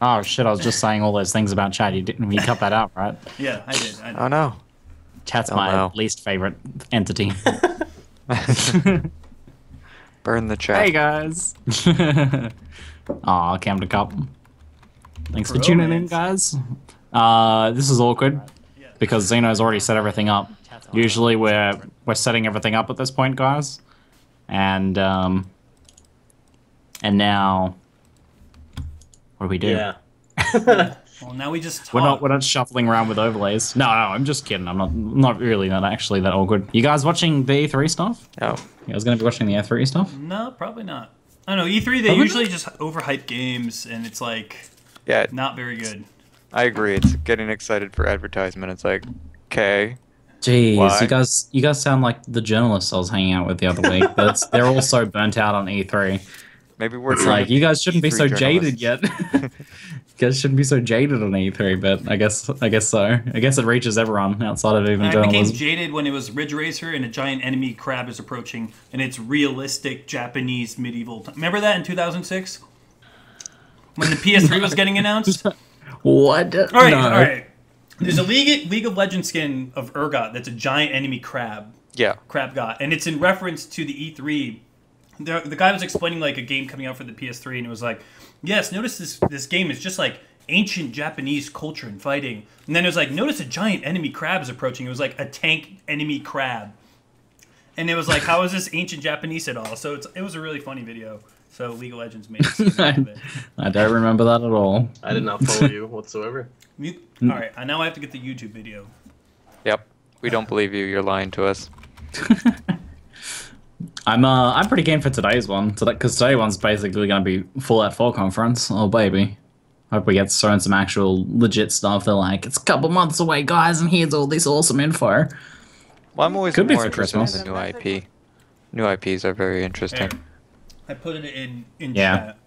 Oh shit! I was just saying all those things about chat. You cut that out, right? Yeah, I did. Oh no. Chat's Oh, my no. least favorite entity. Burn the chat. Hey guys. Aw, Cam to Cup. Thanks for tuning in, guys. This is awkward because Zeno's already set everything up. Usually we're setting everything up at this point, guys, and now what do we do? Yeah. Well, now we just talk. We're not shuffling around with overlays. No, I'm just kidding. I'm not really not actually that awkward. You guys watching the E3 stuff? Oh. You guys gonna be watching the E3 stuff? No, probably not. I don't know. E3 they usually just overhype games, and it's like Yeah, not very good. I agree. It's getting excited for advertisement. It's like, okay. Jeez, Why? you guys sound like the journalists I was hanging out with the other week. They're all so burnt out on E3. Maybe we're It's like, you guys shouldn't be E3 so jaded journalists. yet. You guys shouldn't be so jaded on E3, but I guess so. I guess it reaches everyone outside of even I became journalism. jaded when it was Ridge Racer and a giant enemy crab is approaching, and it's realistic Japanese medieval. Remember that in 2006 when the PS3 was getting announced? What? All right, No. all right. There's a League of Legends skin of Urgot that's a giant enemy crab. Yeah. Crab God, and it's in reference to the E3. The guy was explaining like a game coming out for the PS3, and it was like, yes, notice this game is just like ancient Japanese culture and fighting. And then it was like, notice a giant enemy crab is approaching. It was like a tank enemy crab, and it was like, how is this ancient Japanese at all? So it was a really funny video. So League of Legends made it. I don't remember that at all. I did not follow you whatsoever. All right, now I have to get the YouTube video. Yep. We don't believe you. You're lying to us. I'm pretty keen for today's one, because today one's basically going to be Fallout 4 conference. Oh baby, hope we get thrown some actual legit stuff. They're like, it's a couple months away, guys, and here's all this awesome info. Well, I'm always Could be more for interested in Christmas. the new IP. New IPs are very interesting. There. I put it in Yeah. chat.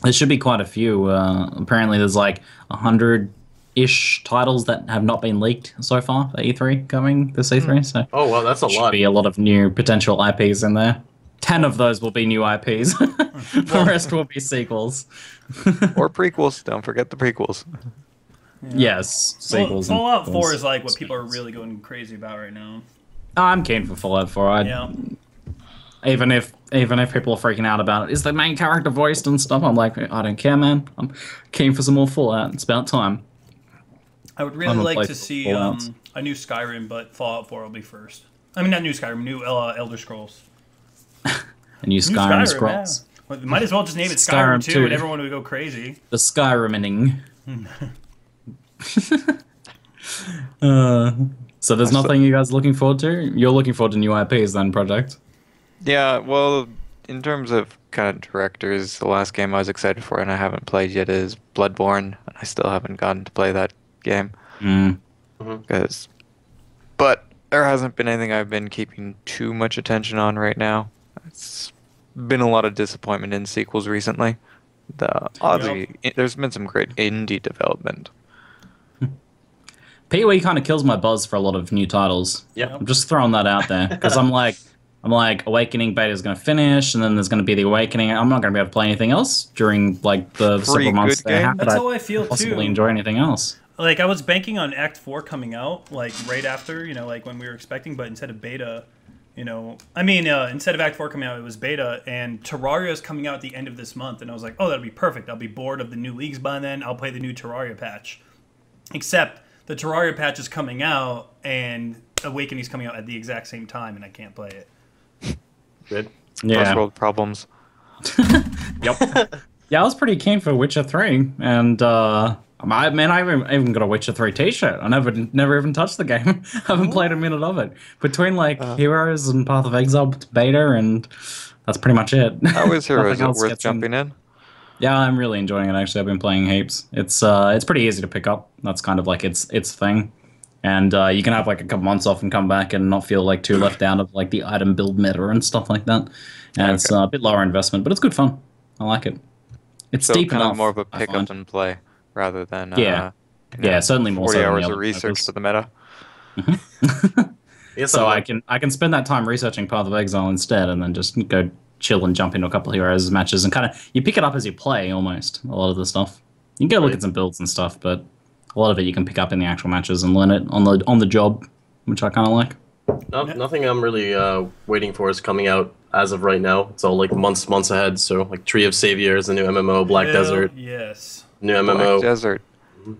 There should be quite a few. Apparently, there's like 100-ish titles that have not been leaked so far for E3 coming this E3. So Oh, well, that's a should lot. be a lot of new potential IPs in there. 10 of those will be new IPs. The rest will be sequels. Or prequels. Don't forget the prequels. Yes, sequels. and Fallout 4 prequels. is like what people are really going crazy about right now. I'm keen for Fallout 4. Yeah. Even if people are freaking out about it, is the main character voiced and stuff? I'm like, I don't care, man. I'm keen for some more Fallout. It's about time. I would I'm really gonna like play to see Fallout. a new Skyrim, but Fallout 4 will be first. I mean, not new Skyrim, new Elder Scrolls. A new New Skyrim Scrolls. yeah. Well, might as well just name it Skyrim, Skyrim 2, 2. and everyone would go crazy. The Skyriming. So there's nothing you guys are looking forward to? You're looking forward to new IPs then, Project? Yeah, well, in terms of kind of directors, the last game I was excited for and I haven't played yet is Bloodborne, and I still haven't gotten to play that game. Mm. But there hasn't been anything I've been keeping too much attention on right now. It's been a lot of disappointment in sequels recently. Oddly, there's been some great indie development. PoE kind of kills my buzz for a lot of new titles. Yep. I'm just throwing that out there because I'm like, Awakening beta is going to finish, and then there's going to be the Awakening. I'm not going to be able to play anything else during like the Pretty several months good they game. have. That's But how I feel, possibly too. enjoy anything else. Like, I was banking on Act 4 coming out, like, right after, like, when we were expecting, but instead of beta, instead of Act 4 coming out, it was beta, and Terraria is coming out at the end of this month, and I was like, oh, that'll be perfect. I'll be bored of the new leagues by then. I'll play the new Terraria patch. Except the Terraria patch is coming out, and Awakening's coming out at the exact same time, and I can't play it. Good. First world problems. Yep. Yeah, I was pretty keen for Witcher 3, and I even got a Witcher 3 t-shirt. I never even touched the game. I haven't played a minute of it. Between like Heroes and Path of Exile beta, and that's pretty much it. How is Heroes? Is Nothing it else worth gets jumping in? Yeah, I'm really enjoying it. Actually, I've been playing heaps. It's pretty easy to pick up. That's kind of like its thing, and you can have like a couple months off and come back and not feel like too left out of like the item build meta and stuff like that. And it's a bit lower investment, but it's good fun. I like it. It's So deep kind enough. of more of a I pick find. up and play rather than Yeah. Yeah, certainly more 40 so than the hours other of research developers. for the meta. Yes, So I can spend that time researching Path of Exile instead, and then just go chill and jump into a couple of Heroes matches and kind of you pick it up as you play almost a lot of the stuff. You can go look Right. at some builds and stuff, but a lot of it you can pick up in the actual matches and learn it on the job, which I kind of like. Nothing I'm really waiting for is coming out as of right now. It's all like months ahead. So like Tree of Saviors, the new MMO, Black Hell Desert, yes. new Black MMO. Desert.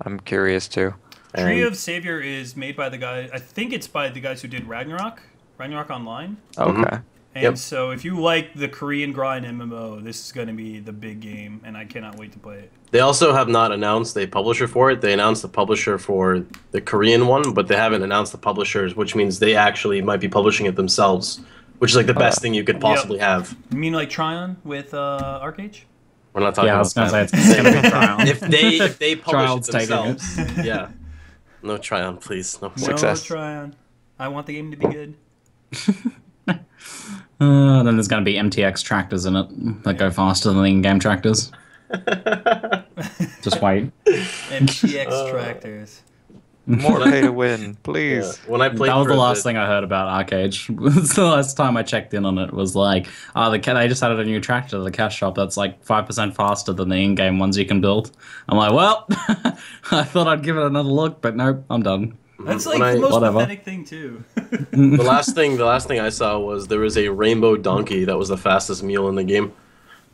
I'm curious too. Tree and- of Savior is made by the guy. I think it's by the guys who did Ragnarok Online. Okay. And Yep. so if you like the Korean grind MMO, this is going to be the big game, and I cannot wait to play it. They also have not announced a publisher for it. They announced the publisher for the Korean one, but they haven't announced the publishers, which means they actually might be publishing it themselves, which is like the best thing you could possibly have. You mean like Tryon with Arcage? We're not talking Yeah, I was about gonna say that. it's gonna be trial. if they publish Child's it taking it. themselves, yeah. No Tryon, please. No. Success. No, Tryon. I want the game to be good. Then there's gonna be MTX tractors in it that go faster than the in-game tractors. Just wait. MTX tractors. More pay to win, please. Yeah. When I played That was for the last thing I heard about Arcade. The last time I checked in on it was like, they just added a new tractor to the cash shop that's like 5% faster than the in-game ones you can build. I'm like, well, I thought I'd give it another look, but nope, I'm done. That's like When the I- most Whatever. pathetic thing too. The last thing I saw was there was a rainbow donkey that was the fastest mule in the game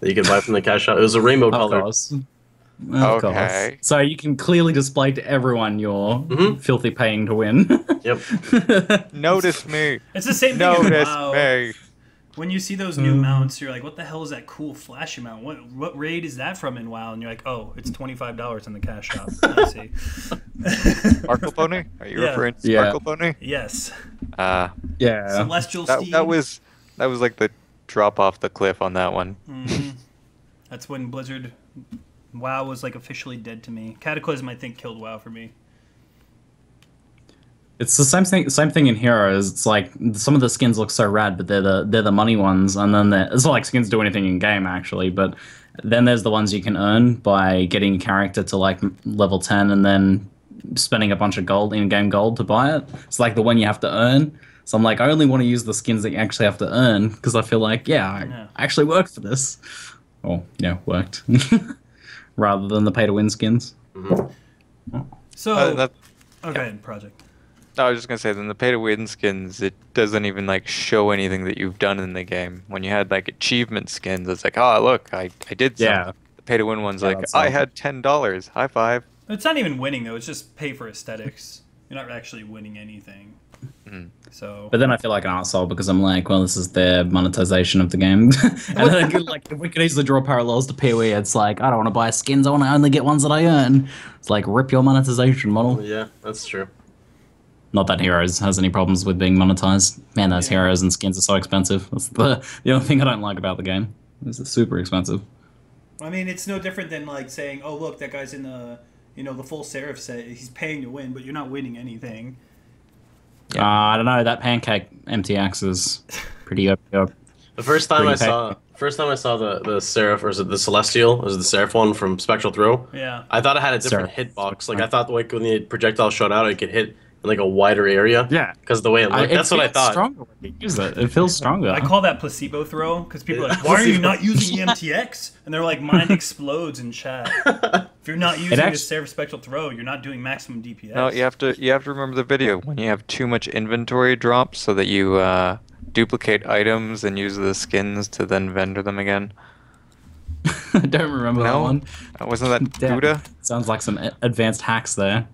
that you could buy from the cash shop. It was a rainbow Of color. course. Of Okay. course. So you can clearly display to everyone you're filthy paying to win. Yep. Notice me. It's the same thing in Notice WoW. me. When you see those new mounts, you're like, "What the hell is that cool flashy mount? What raid is that from in WoW?" And you're like, "Oh, it's $25 in the cash shop." I see. Sparkle Pony? Are you Yeah. referring to Yeah. Sparkle Pony? Yes. Yeah. Celestial Steed. That was like the drop off the cliff on that one. That's when Blizzard WoW was like officially dead to me. Cataclysm, I think, killed WoW for me. It's the same thing in Heroes. It's like some of the skins look so rad, but they're the money ones, and then it's not like skins do anything in game actually. But then there's the ones you can earn by getting a character to like level 10 and then spending a bunch of gold in-game gold to buy it. It's like the one you have to earn. So I'm like, I only want to use the skins that you actually have to earn because I feel like, I actually worked for this. Or worked rather than the pay-to-win skins. So, That- okay, Project. No, I was just gonna say, then the pay-to-win skins, it doesn't even like show anything that you've done in the game. When you had like achievement skins, it's like, oh look, I did something. Yeah. The pay-to-win one's Yeah, like, that's I awesome. had $10. High five. It's not even winning though. It's just pay for aesthetics. You're not actually winning anything. So. But then I feel like an arsehole because I'm like, well, this is their monetization of the game. And then, like, if we could easily draw parallels to PoE, it's like, I don't want to buy skins, I want to only get ones that I earn. It's like, rip your monetization model. Yeah, that's true. Not that Heroes has any problems with being monetized. Man, those Heroes and skins are so expensive. That's the only thing I don't like about the game. It's super expensive. I mean, it's no different than like saying, "Oh, look, that guy's in the, the full Seraph set. He's paying to win, but you're not winning anything." I don't know, that pancake MTX is pretty up. The first time Pretty I saw the Seraph, or is it the Celestial? Was it the Seraph one from Spectral Throw? Yeah. I thought it had a different Seraph. hitbox. Like I thought, like when the projectile shot out, it could hit in like a wider area. Yeah. Because of the way it looked. That's what I thought. Stronger when you use it. It feels stronger. I call that placebo throw because people are like, "Why are you not using the MTX?" And they're like, "Mind explodes in chat." If you're not using the Seraph Spectral Throw, you're not doing maximum DPS. No, you have to remember the video when you have too much inventory drop, so that you duplicate items and use the skins to then vendor them again. I don't remember that one. Wasn't that Damn. Buddha? Sounds like some advanced hacks there.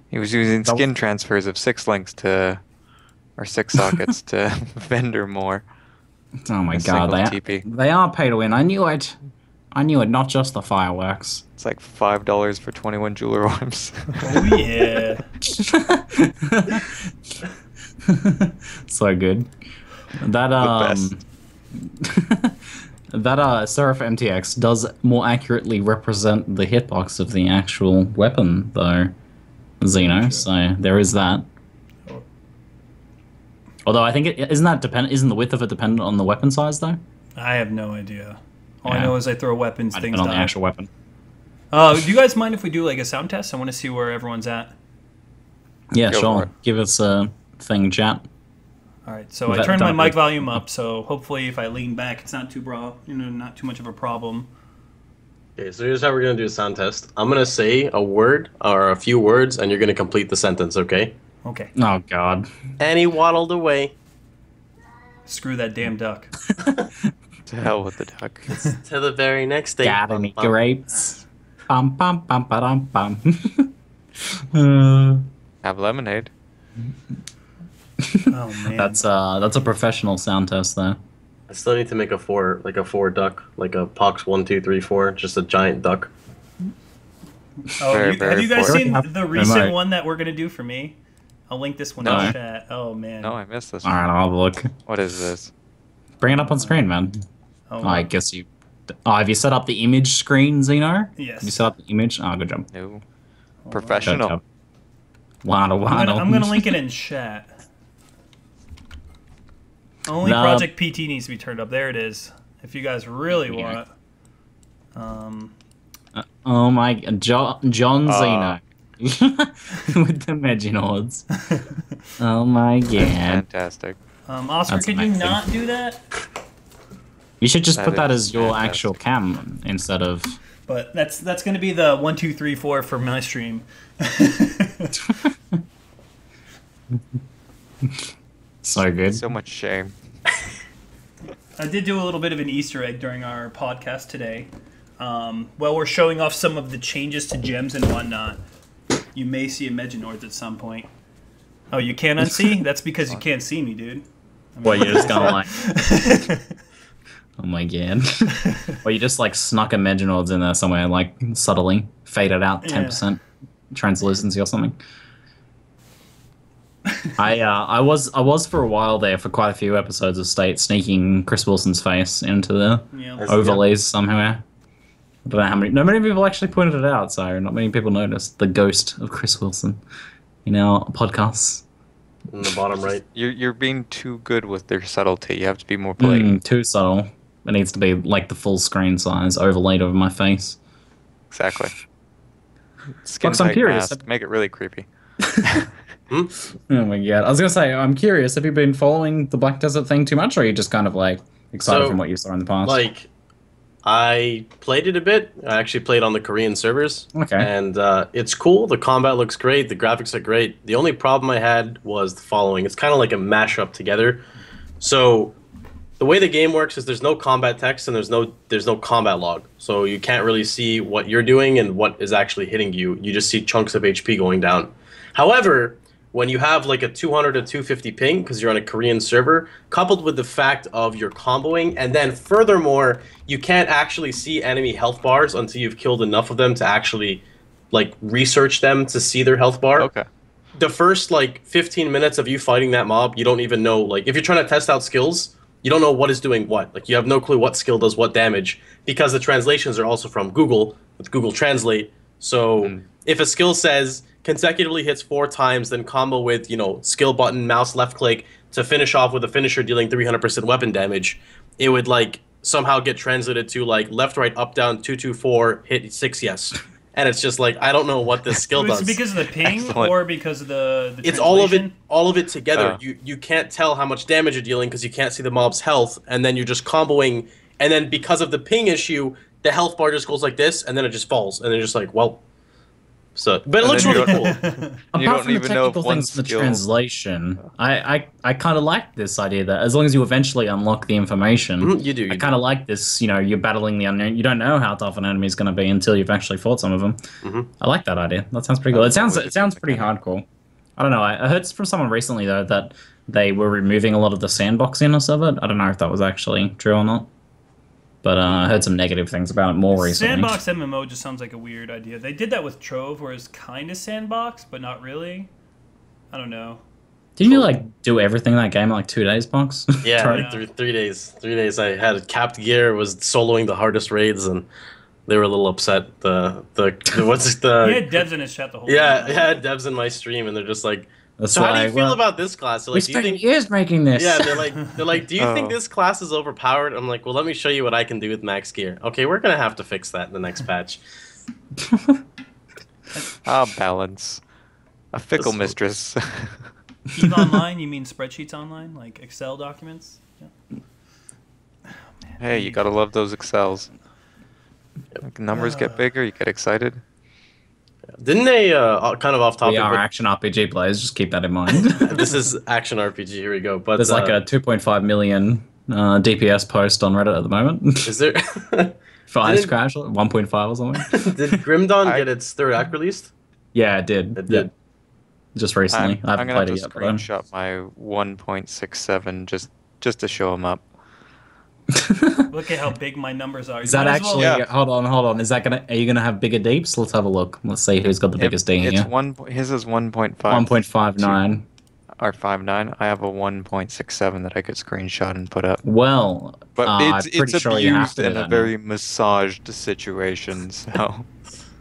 He was using That was- skin transfers of 6 links to, or 6 sockets to vendor more. Oh my A god, single TP. they are pay to win. I knew it. Not just the fireworks. It's like $5 for 21 jeweler orbs. Oh yeah. So good. That best. that Seraph MTX does more accurately represent the hitbox of the actual weapon, though, Zeno. So there is that. Although I think isn't the width of it dependent on the weapon size though? I have no idea. All I know is I throw weapons, I things depend on the die. actual weapon. Do you guys mind if we do like a sound test? I want to see where everyone's at. Yeah, Go for sure. it. Give us a thing, chat. All right, so I turned my mic volume up, so hopefully if I lean back, it's not too not too much of a problem. Okay, so here's how we're gonna do a sound test. I'm gonna say a word or a few words, and you're gonna complete the sentence. Okay? Okay. Oh God. And he waddled away Screw that damn duck. To hell with the duck. to the very next day. Got Bum, any bum. grapes? Bum bum bum ba bum. Have lemonade. Oh man. That's a professional sound test there. I still need to make a four, like a four duck, like a Pohx 1, 2, 3, 4, just a giant duck. Oh, Very, have you guys very seen important. the recent Remote. one that we're gonna do for me? I'll link this one No. in the chat. Oh man. No, I missed this All one. right, I'll have a look. What is this? Bring it up on screen, man. Oh, I guess you. Oh, have you set up the image screen, Zeno? Yes. Have you set up the image? Oh, good job. No. Hold on. Good Professional. job. Waddle, waddle. I'm gonna link it in chat. Only No. Project PT needs to be turned up. There it is. If you guys really Yeah. want. Oh my, John Uh. Zeno. With the Meginoids. Oh my god. Fantastic. Oscar, That's could you amazing. not do that? You should just That put that is as your fantastic. actual cam instead of. But that's gonna be the 1, 2, 3, 4 for my stream. So good. So much shame. I did do a little bit of an Easter egg during our podcast today. While we're showing off some of the changes to gems and whatnot, you may see a Meganoids at some point. Oh, you can't unsee? That's because you can't see me, dude. I mean, Well, you're just gonna like. Oh my god. Well, you just like snuck a Meganoids in there somewhere, like subtly faded out 10% translucency or something. I was for a while there for quite a few episodes of State sneaking Chris Wilson's face into the yeah. As- overlays somehow. I don't know how many. Not many people actually pointed it out, so not many people noticed the ghost of Chris Wilson in our podcasts. In the bottom right. You're being too good with their subtlety. You have to be more blatant. Too subtle. It needs to be like the full screen size overlaid over my face. Exactly. Skin Fox, I'm tight curious. mask. Make it really creepy. Oh my god! I was gonna say, I'm curious. Have you been following the Black Desert thing too much, or are you just kind of like excited So, from what you saw in the past? Like, I played it a bit. I actually played on the Korean servers. Okay. And it's cool. The combat looks great. The graphics are great. The only problem I had was the following. It's kind of like a mashup together. So the way the game works is there's no combat text and there's no combat log. So you can't really see what you're doing and what is actually hitting you. You just see chunks of HP going down. However, when you have like a 200 to 250 ping because you're on a Korean server, coupled with the fact of your comboing, and then furthermore, you can't actually see enemy health bars until you've killed enough of them to actually like research them to see their health bar. Okay. The first like 15 minutes of you fighting that mob, you don't even know, like if you're trying to test out skills, you don't know what is doing what. Like you have no clue what skill does what damage because the translations are also from Google with Google Translate. So if a skill says consecutively hits 4 times, then combo with, you know, skill button, mouse left click to finish off with a finisher dealing 300% weapon damage, it would like somehow get translated to like left, right, up, down, 2, 2, 4, hit 6, yes. And it's just like, I don't know what this skill It's does. because of the ping Excellent. or because of the It's all translation? all of it together. Oh. You can't tell how much damage you're dealing because you can't see the mob's health, and then you're just comboing, and then because of the ping issue, the health bar just goes like this, and then it just falls, and then you're just like, well. So, but it And looks then you really don't- cool. You Apart don't from the even know if technical one things in the skill- translation, I kind of like this idea that as long as you eventually unlock the information, Mhm, you do. I kind of like this. You know, you're battling the unknown. You don't know how tough an enemy is going to be until you've actually fought some of them. Mhm. I like that idea. That sounds pretty cool. It sounds always a sounds good pretty mechanic. hardcore. I don't know. I heard from someone recently though that they were removing a lot of the sandboxiness of it. I don't know if that was actually true or not, but I heard some negative things about it more recently. Sandbox MMO just sounds like a weird idea. They did that with Trove, where it's kind of sandbox, but not really. I don't know. Didn't you like do everything in that game in like 2 days, Box? Yeah, Try- Yeah. 3 days. 3 days. I had capped gear, was soloing the hardest raids, and they were a little upset. The what's He the had devs in his chat the whole yeah, time. I had devs in my stream, and they're just like, That's so how do you like, feel well, about this class? They're we like, do you spent think? years making this. Yeah, they're like, do you think Oh. this class is overpowered? I'm like, well, let me show you what I can do with max gear. Okay, we're gonna have to fix that in the next patch. Balance. A fickle This- mistress. Eve Online, you mean spreadsheets online, like Excel documents? Yeah. Hey, you gotta love those Excels. Like, numbers get bigger, you get excited. Didn't they, kind of off We topic, are but action RPG players. Just keep that in mind. this is action RPG. Here we go. But There's like a 2.5 million DPS post on Reddit at the moment. is there? For Ice Didn't- Crash, 1.5 or something. Did Grim Dawn get its third act released? Yeah, it did. It Yeah. did. Just recently. I I'm haven't gonna have played to it yet. But, screenshot my 1.67 just to show him up. Look at how big my numbers are. is that actually? Yeah. Hold on. Is that gonna? Are you gonna have bigger deeps? Let's have a look. Let's see who's got the biggest D It's here. his is 1.5. 1.59. Or 5.9. I have a 1.67 that I could screenshot and put up. Well, But I'm it's pretty sure you have abused to do in a that very now. massaged situation. So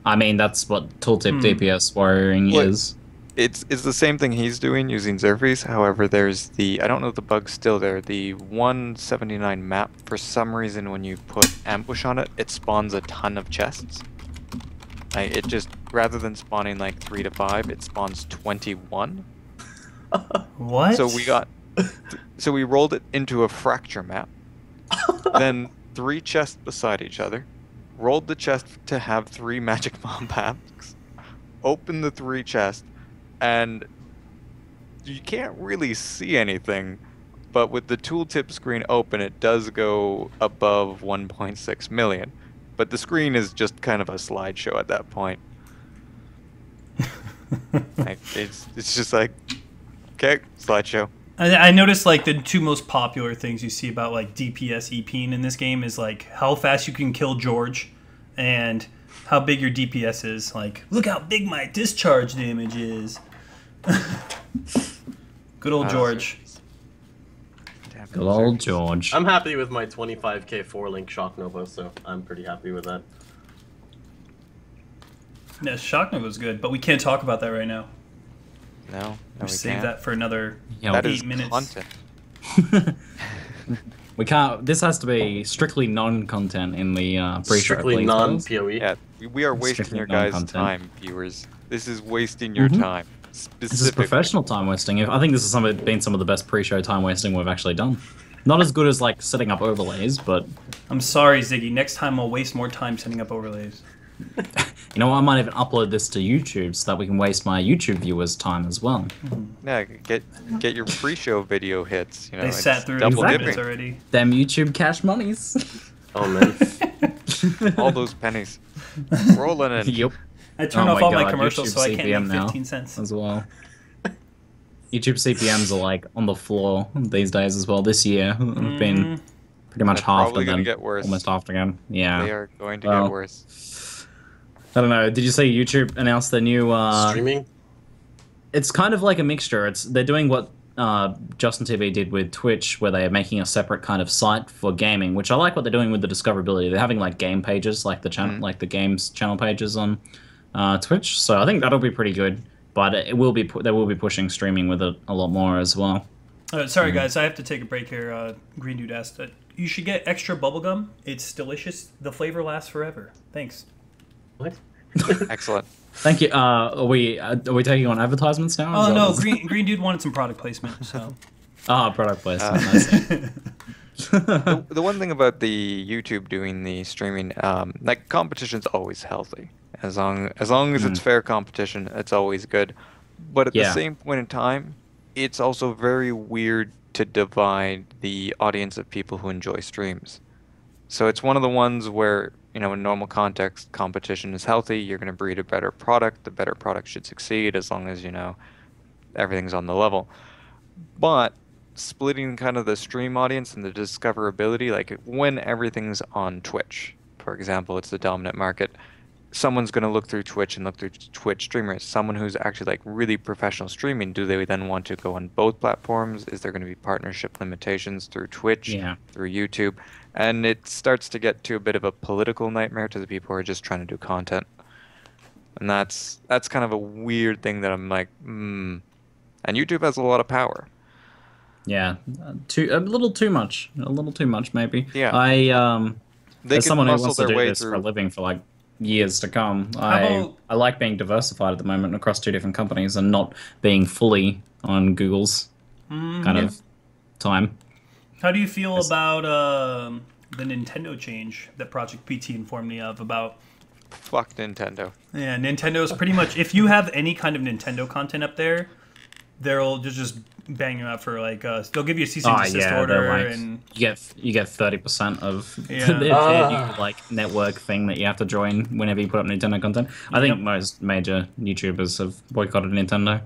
I mean, that's what tooltip DPS warrioring Look, is. it's the same thing he's doing using Xerfes. However, there's the, I don't know if the bug's still there, the 179 map. For some reason, when you put ambush on it, it spawns a ton of chests. Like, it just, rather than spawning like 3 to 5, it spawns 21. What? So we rolled it into a fracture map, then 3 chests beside each other, rolled the chest to have 3 magic bomb packs, opened the 3 chests, and you can't really see anything, but with the tooltip screen open, it does go above 1.6 million. But the screen is just kind of a slideshow at that point. Like, it's just like, okay, slideshow. I noticed like the 2 most popular things you see about like DPS EPing in this game is like how fast you can kill George and how big your DPS is. Like, look how big my discharge damage is. Good old George. Damn, Good old George. I'm happy with my 25k 4-link Shock Nova, so I'm pretty happy with that. Yeah, Shock Nova was good, but we can't talk about that right now. No, We we save can't. that for another Yeah, That 8 is minutes. content. We can't. This has to be strictly non-content in the pre-show. Strictly please, guys. non-PoE. Yeah, we are wasting Strictly your guys' non-content. time, viewers. This is wasting your Mhm. time. This is Specifically. professional time wasting. I think this has been some of the best pre-show time wasting we've actually done. Not as good as like setting up overlays, but I'm sorry, Ziggy. Next time I'll waste more time setting up overlays. you know what? I might even upload this to YouTube so that we can waste my YouTube viewers' time as well. Yeah, get your pre-show video hits. You know, They it's sat through double 8 Exactly. minutes dipping. already. Them YouTube cash monies. Oh man. All those pennies rolling in. Yep. I turned Oh off my all my God, commercials YouTube so I can't CPM make now. 15 cents. As well. YouTube CPMs are like on the floor these days as well. This year, have been pretty much They're half probably and gonna then get worse. almost half again. Yeah. They are going to Well, get worse. I don't know. Did you see YouTube announced their new? Streaming? It's kind of like a mixture. They're doing what Justin TV did with Twitch, where they are making a separate kind of site for gaming, which I like what they're doing with the discoverability. They're having like game pages, like the channel, like the games channel pages on Twitch. So I think that'll be pretty good. But it will be they will be pushing streaming with it a lot more as well. Sorry, guys. I have to take a break here. Green Dude asked that you should get extra bubblegum. It's delicious. The flavor lasts forever. Thanks. What? Excellent. Thank you. Are we taking on advertisements now? Is Oh that no, what's- Green Dude wanted some product placement. So product placement. I see. The one thing about the YouTube doing the streaming, like, competition's always healthy. As long as it's fair competition, it's always good. But at the Yeah. same point in time, it's also very weird to divide the audience of people who enjoy streams. So it's one of the ones where, you know, in normal context, competition is healthy. You're going to breed a better product. The better product should succeed as long as, you know, everything's on the level. But splitting kind of the stream audience and the discoverability, like when everything's on Twitch, for example, it's the dominant market. Someone's going to look through Twitch and look through Twitch streamers. Someone who's actually like really professional streaming, do they then want to go on both platforms? Is there going to be partnership limitations through Twitch, Yeah. through YouTube? And it starts to get to a bit of a political nightmare to the people who are just trying to do content. And that's kind of a weird thing that I'm like, And YouTube has a lot of power. Yeah, a little too much. A little too much, maybe. Yeah. They As can someone who muscle wants to their do way this for a through. living for like years to come, about- I like being diversified at the moment across 2 different companies and not being fully on Google's kind of time. how do you feel about the Nintendo change that Project PT informed me of about. Fuck Nintendo. Yeah, Nintendo's pretty much, if you have any kind of Nintendo content up there, they'll just bang you out for like they'll give you a cease and desist order, like, and you get 30% of Yeah. their new, like network thing that you have to join whenever you put up Nintendo content. I think most major YouTubers have boycotted Nintendo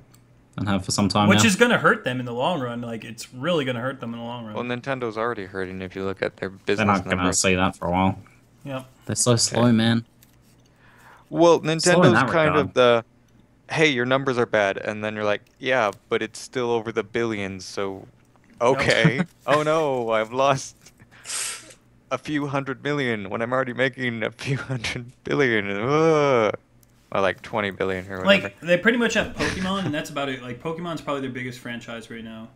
and have for some time which now. is going to hurt them in the long run. Like, it's really going to hurt them in the long run. Well, Nintendo's already hurting if you look at their business They're not going to numbers. see that for a while. Yep. They're so slow, man. Well, Slow in Nintendo's that kind regard. of the, hey, your numbers are bad, and then you're like, yeah, but it's still over the billions, so okay. Oh no, I've lost a few hundred million when I'm already making a few hundred billion. Ugh. Or like 20 billion or whatever. Like, they pretty much have Pokemon, and that's about it. Like, Pokemon's probably their biggest franchise right now.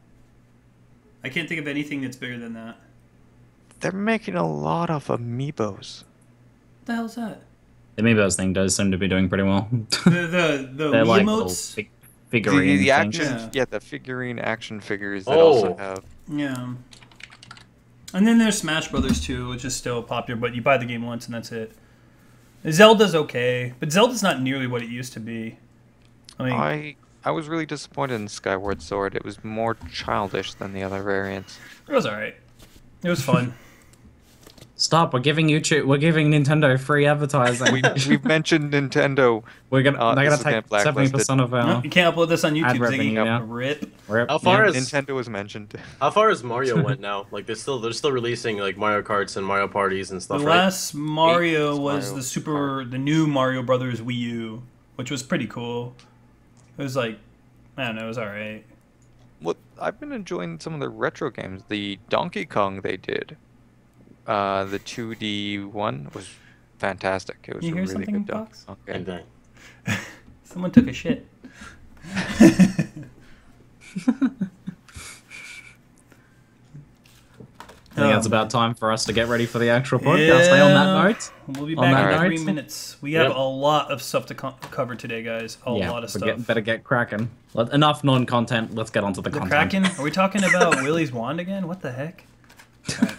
I can't think of anything that's bigger than that. They're making a lot of amiibos. What the hell's that? The Amiibos thing does seem to be doing pretty well. The They're like little Wiimotes? figurine The things. action, Yeah. the figurine action figures that also have. Yeah. And then there's Smash Brothers too, which is still popular, but you buy the game once and that's it. Zelda's okay, but Zelda's not nearly what it used to be. I mean, I was really disappointed in Skyward Sword. It was more childish than the other variants. it was alright. It was fun. Stop! We're giving Nintendo free advertising. We've mentioned Nintendo. They're gonna This is take getting 70% of No, our you can't upload this on YouTube, revenue Ziggy. now. Rip. rip. How far Yeah. as Nintendo was mentioned. how far as Mario went now? Like they're still releasing like Mario Karts and Mario Parties and The stuff, right? last Mario Eight was Mario the new Mario Brothers Wii U, which was pretty cool. It was like, I don't know, it was alright. Well, I've been enjoying some of the retro games. The Donkey Kong they did, the 2D one was fantastic. It was You a hear really something, good Donkey Fox? Kong And game. then Someone took a shit. I think it's about time for us to get ready for the actual podcast. Stay on that note. We'll be On back that in note. 3 minutes. We have Yep. a lot of stuff to cover today, guys. A lot of stuff. Better get cracking. Enough non-content. Let's get onto the The content. Kraken? Are we talking about Willie's wand again? What the heck? Alright.